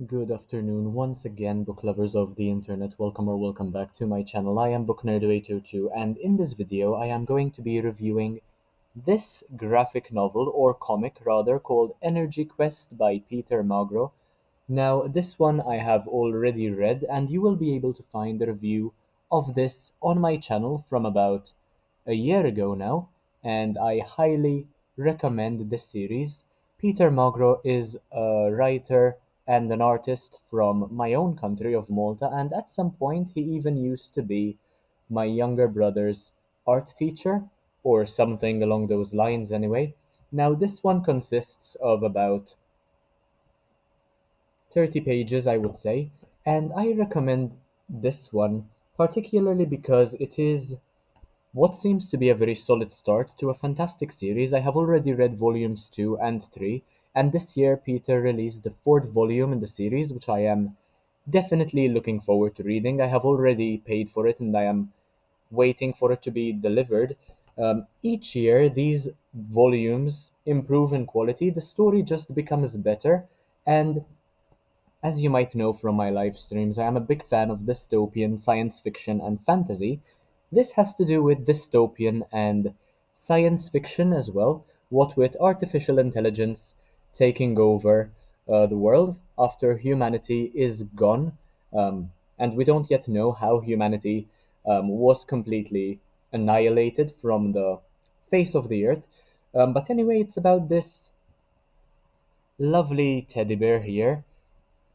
Good afternoon once again, book lovers of the internet. Welcome or welcome back to my channel. I am Book Nerd 802, and in this video I am going to be reviewing this graphic novel, or comic rather, called Energy Quest by Peter Magro. Now, this one I have already read, and you will be able to find a review of this on my channel from about a year ago now, and I highly recommend this series. Peter Magro is a writer and an artist from my own country of Malta, and at some point he even used to be my younger brother's art teacher, or something along those lines anyway. Now, this one consists of about 30 pages, I would say, and I recommend this one particularly because it is what seems to be a very solid start to a fantastic series. I have already read volumes 2 and 3, and this year Peter released the fourth volume in the series, which I am definitely looking forward to reading. I have already paid for it and I am waiting for it to be delivered. Each year, these volumes improve in quality, the story just becomes better, and as you might know from my live streams, I am a big fan of dystopian science fiction and fantasy. This has to do with dystopian and science fiction as well, what with artificial intelligence taking over the world after humanity is gone. And we don't yet know how humanity was completely annihilated from the face of the earth. But anyway, it's about this lovely teddy bear here.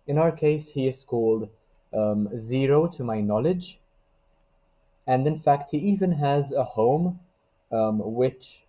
In our case, he is called Zero to my knowledge, and in fact, he even has a home which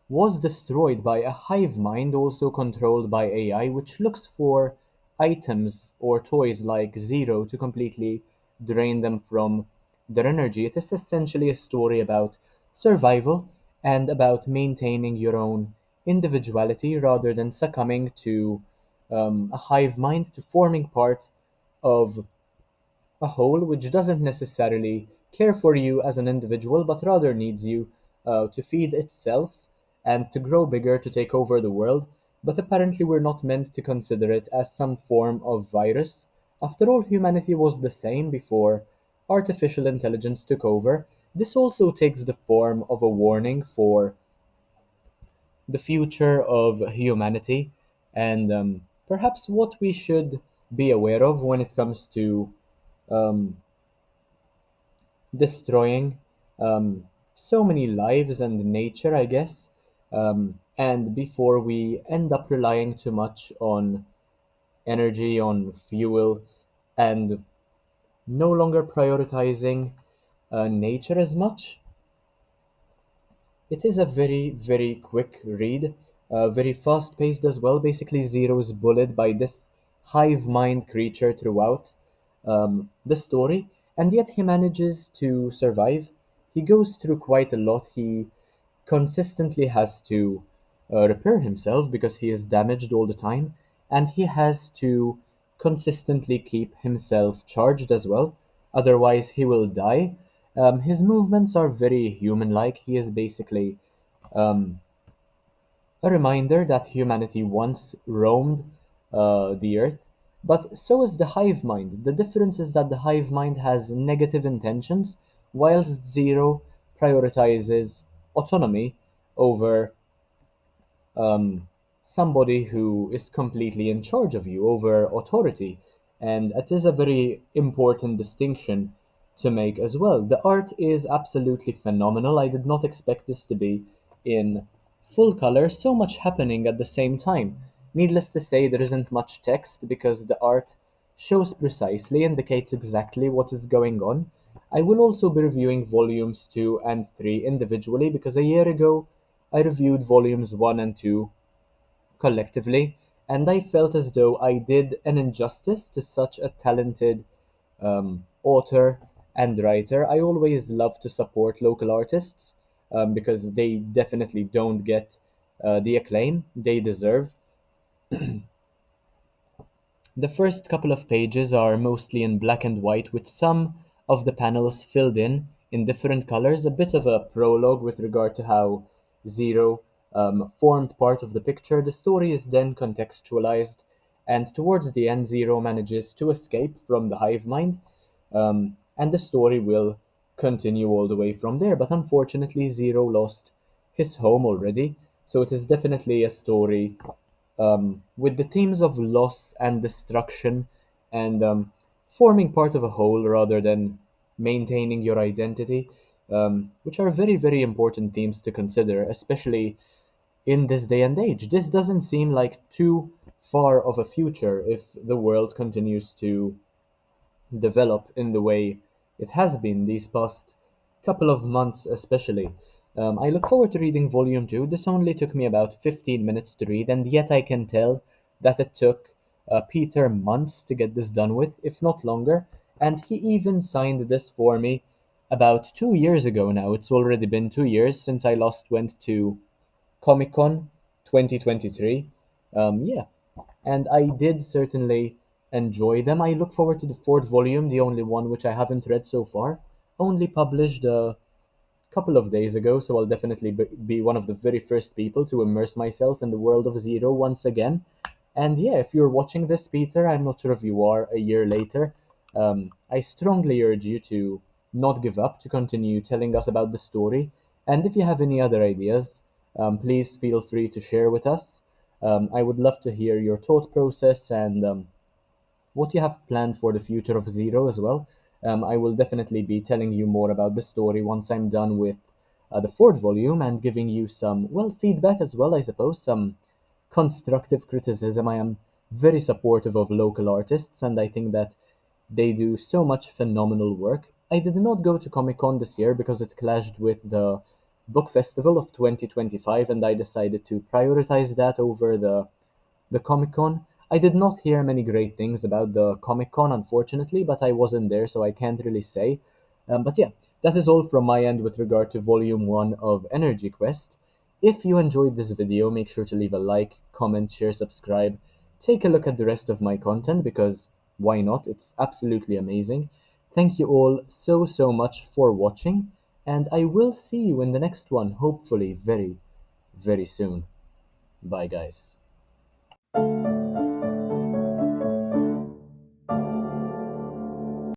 was destroyed by a hive mind also controlled by AI, which looks for items or toys like Zero to completely drain them from their energy. It is essentially a story about survival and about maintaining your own individuality rather than succumbing to a hive mind, to forming part of a whole which doesn't necessarily care for you as an individual, but rather needs you to feed itself and to grow bigger to take over the world. But apparently, we're not meant to consider it as some form of virus. After all, humanity was the same before artificial intelligence took over. This also takes the form of a warning for the future of humanity and perhaps what we should be aware of when it comes to um, destroying so many lives and nature, I guess. And before we end up relying too much on energy, on fuel, and no longer prioritizing nature as much. It is a very, very quick read, very fast paced as well. Basically, Zero is bullied by this hive mind creature throughout the story, and yet he manages to survive. He goes through quite a lot. He consistently has to repair himself because he is damaged all the time, and he has to consistently keep himself charged as well, otherwise, he will die. His movements are very human like. He is basically um, a reminder that humanity once roamed the earth, but so is the hive mind. The difference is that the hive mind has negative intentions, whilst Zero prioritizes autonomy over somebody who is completely in charge of you, over authority. And it is a very important distinction to make as well. The art is absolutely phenomenal. I did not expect this to be in full color, so much happening at the same time. Needless to say, there isn't much text because the art shows precisely, indicates exactly what is going on. I will also be reviewing volumes 2 and 3 individually because a year ago I reviewed volumes 1 and 2 collectively, and I felt as though I did an injustice to such a talented author and writer. I always love to support local artists because they definitely don't get the acclaim they deserve. The first couple of pages are mostly in black and white, with some of the panels filled in different colors, a bit of a prologue with regard to how Zero formed part of the picture. The story is then contextualized And towards the end, Zero manages to escape from the hive mind, and the story will continue all the way from there. But unfortunately, Zero lost his home already, so it is definitely a story with the themes of loss and destruction and forming part of a whole rather than maintaining your identity, which are very, very important themes to consider, especially in this day and age. This doesn't seem like too far of a future if the world continues to develop in the way it has been these past couple of months, especially. I look forward to reading Volume 2. This only took me about 15 minutes to read, and yet I can tell that it took Peter months to get this done with, if not longer. And he even signed this for me about 2 years ago now. It's already been 2 years since I last went to Comic Con 2023. Yeah, and I did certainly enjoy them. I look forward to the fourth volume, the only one which I haven't read so far. Only published a couple of days ago, so I'll definitely be one of the very first people to immerse myself in the world of Zero once again. And yeah, if you're watching this, Peter, I'm not sure if you are a year later, I strongly urge you to not give up, to continue telling us about the story. And if you have any other ideas, please feel free to share with us. I would love to hear your thought process and what you have planned for the future of Zero as well. I will definitely be telling you more about the story once I'm done with the fourth volume and giving you some, well, feedback as well, I suppose, some constructive criticism. I am very supportive of local artists, and I think that they do so much phenomenal work. I did not go to Comic Con this year because it clashed with the Book Festival of 2025, and I decided to prioritize that over the Comic Con. I did not hear many great things about the Comic Con, unfortunately, but I wasn't there, so I can't really say. But yeah, that is all from my end with regard to Volume 1 of Energy Quest. If you enjoyed this video, make sure to leave a like, comment, share, subscribe. Take a look at the rest of my content because why not? It's absolutely amazing. Thank you all so, so much for watching, and I will see you in the next one, hopefully very, very soon. Bye, guys.